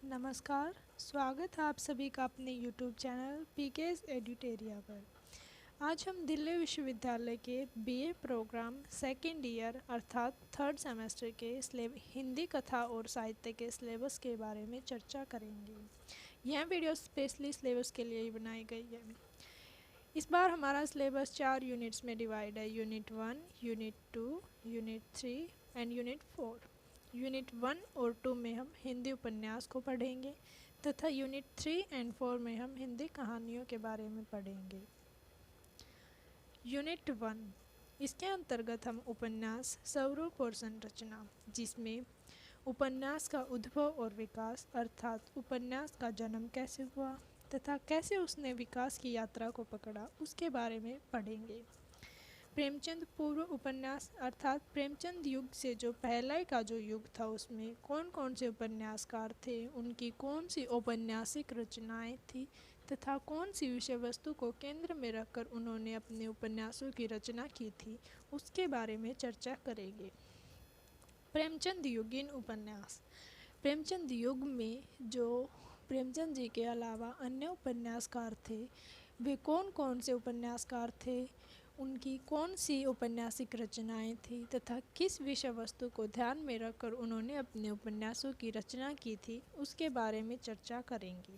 नमस्कार, स्वागत है आप सभी का अपने YouTube चैनल पीकेएस एडिटेरिया पर। आज हम दिल्ली विश्वविद्यालय के बीए प्रोग्राम सेकेंड ईयर अर्थात थर्ड सेमेस्टर के हिंदी कथा और साहित्य के सिलेबस के बारे में चर्चा करेंगे। यह वीडियो स्पेशली सिलेबस के लिए ही बनाई गई है। इस बार हमारा सिलेबस 4 यूनिट्स में डिवाइड है, unit 1, unit 2, unit 3 and unit 4। Unit 1 और 2 में हम हिंदी उपन्यास को पढ़ेंगे तथा यूनिट 3 एंड 4 में हम हिंदी कहानियों के बारे में पढ़ेंगे। यूनिट 1 इसके अंतर्गत हम उपन्यास स्वरूप और संरचना, जिसमें उपन्यास का उद्भव और विकास अर्थात उपन्यास का जन्म कैसे हुआ तथा कैसे उसने विकास की यात्रा को पकड़ा, उसके बारे में पढ़ेंगे। प्रेमचंद पूर्व उपन्यास अर्थात प्रेमचंद युग से जो पहले का जो युग था उसमें कौन कौन से उपन्यासकार थे, उनकी कौन सी औपन्यासिक रचनाएं थी तथा कौन सी विषय वस्तु को केंद्र में रखकर उन्होंने अपने उपन्यासों की रचना की थी, उसके बारे में चर्चा करेंगे। प्रेमचंद युगीन उपन्यास। प्रेमचंद युग में जो प्रेमचंद जी के अलावा अन्य उपन्यासकार थे, वे कौन कौन से उपन्यासकार थे, उनकी कौन सी औपन्यासिक रचनाएं थी तथा किस विषय वस्तु को ध्यान में रखकर उन्होंने अपने उपन्यासों की रचना की थी, उसके बारे में चर्चा करेंगे।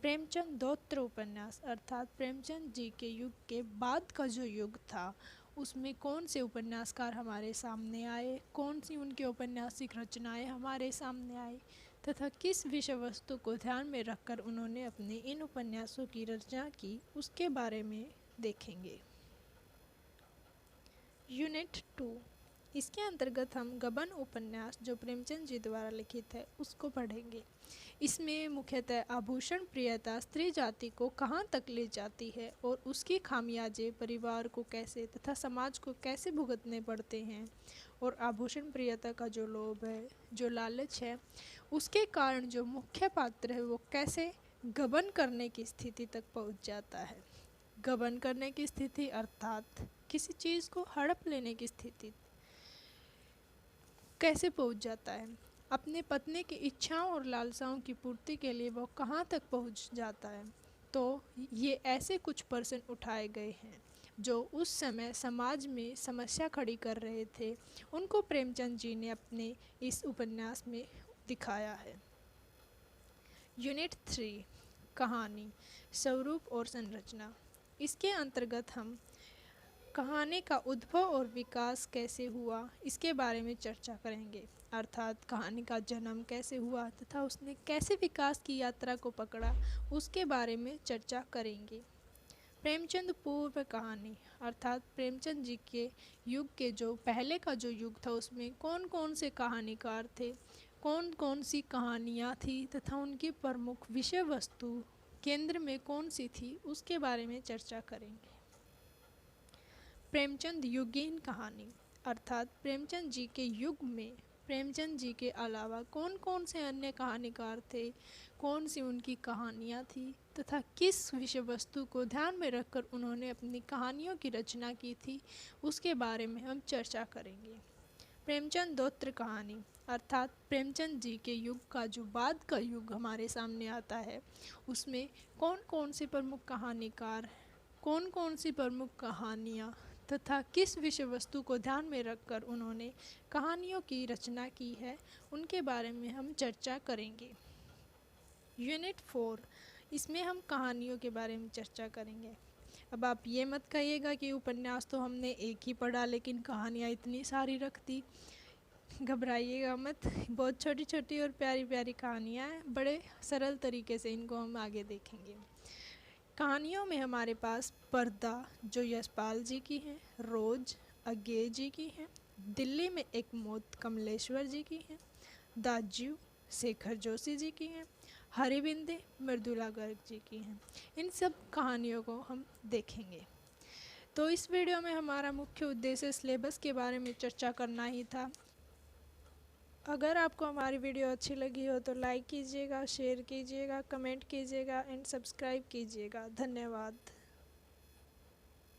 प्रेमचंद दौत्र उपन्यास अर्थात प्रेमचंद जी के युग के बाद का जो युग था उसमें कौन से उपन्यासकार हमारे सामने आए, कौन सी उनकी औपन्यासिक रचनाएं हमारे सामने आई तथा किस विषय वस्तु को ध्यान में रखकर उन्होंने अपने इन उपन्यासों की रचना की, उसके बारे में देखेंगे। यूनिट 2 इसके अंतर्गत हम गबन उपन्यास जो प्रेमचंद जी द्वारा लिखित है उसको पढ़ेंगे। इसमें मुख्यतः आभूषण प्रियता स्त्री जाति को कहाँ तक ले जाती है और उसकी खामियाजे परिवार को कैसे तथा समाज को कैसे भुगतने पड़ते हैं, और आभूषण प्रियता का जो लोभ है, जो लालच है, उसके कारण जो मुख्य पात्र है वो कैसे गबन करने की स्थिति तक पहुँच जाता है। गबन करने की स्थिति अर्थात किसी चीज़ को हड़प लेने की स्थिति कैसे पहुंच जाता है, अपने पत्नी की इच्छाओं और लालसाओं की पूर्ति के लिए वो कहाँ तक पहुंच जाता है। तो ये ऐसे कुछ पर्सन उठाए गए हैं जो उस समय समाज में समस्या खड़ी कर रहे थे, उनको प्रेमचंद जी ने अपने इस उपन्यास में दिखाया है। यूनिट 3 कहानी स्वरूप और संरचना। इसके अंतर्गत हम कहानी का उद्भव और विकास कैसे हुआ, इसके बारे में चर्चा करेंगे, अर्थात कहानी का जन्म कैसे हुआ तथा उसने कैसे विकास की यात्रा को पकड़ा, उसके बारे में चर्चा करेंगे। प्रेमचंद पूर्व कहानी अर्थात प्रेमचंद जी के युग के जो पहले का जो युग था उसमें कौन कौन से कहानीकार थे, कौन कौन सी कहानियाँ थी तथा उनकी प्रमुख विषय वस्तु केंद्र में कौन सी थी, उसके बारे में चर्चा करेंगे। प्रेमचंद युगीन कहानी अर्थात प्रेमचंद जी के युग में प्रेमचंद जी के अलावा कौन कौन से अन्य कहानीकार थे, कौन सी उनकी कहानियाँ थी तथा किस विषय वस्तु को ध्यान में रखकर उन्होंने अपनी कहानियों की रचना की थी, उसके बारे में हम चर्चा करेंगे। प्रेमचंद दौत्र कहानी अर्थात प्रेमचंद जी के युग का जो बाद का युग हमारे सामने आता है उसमें कौन कौन से प्रमुख कहानीकार, कौन कौन सी प्रमुख कहानियाँ तथा किस विषय वस्तु को ध्यान में रखकर उन्होंने कहानियों की रचना की है, उनके बारे में हम चर्चा करेंगे। यूनिट 4 इसमें हम कहानियों के बारे में चर्चा करेंगे। अब आप ये मत कहिएगा कि उपन्यास तो हमने एक ही पढ़ा लेकिन कहानियाँ इतनी सारी रख दी, घबराइएगा मत। बहुत छोटी छोटी और प्यारी प्यारी कहानियाँ हैं, बड़े सरल तरीके से इनको हम आगे देखेंगे। कहानियों में हमारे पास पर्दा जो यशपाल जी की हैं, रोज अज्ञे जी की हैं, दिल्ली में एक मौत कमलेश्वर जी की हैं, दाज्यू शेखर जोशी जी की हैं, हरिबिंदे मृदुला गर्ग जी की हैं। इन सब कहानियों को हम देखेंगे। तो इस वीडियो में हमारा मुख्य उद्देश्य सिलेबस के बारे में चर्चा करना ही था। अगर आपको हमारी वीडियो अच्छी लगी हो तो लाइक कीजिएगा, शेयर कीजिएगा, कमेंट कीजिएगा एंड सब्सक्राइब कीजिएगा। धन्यवाद।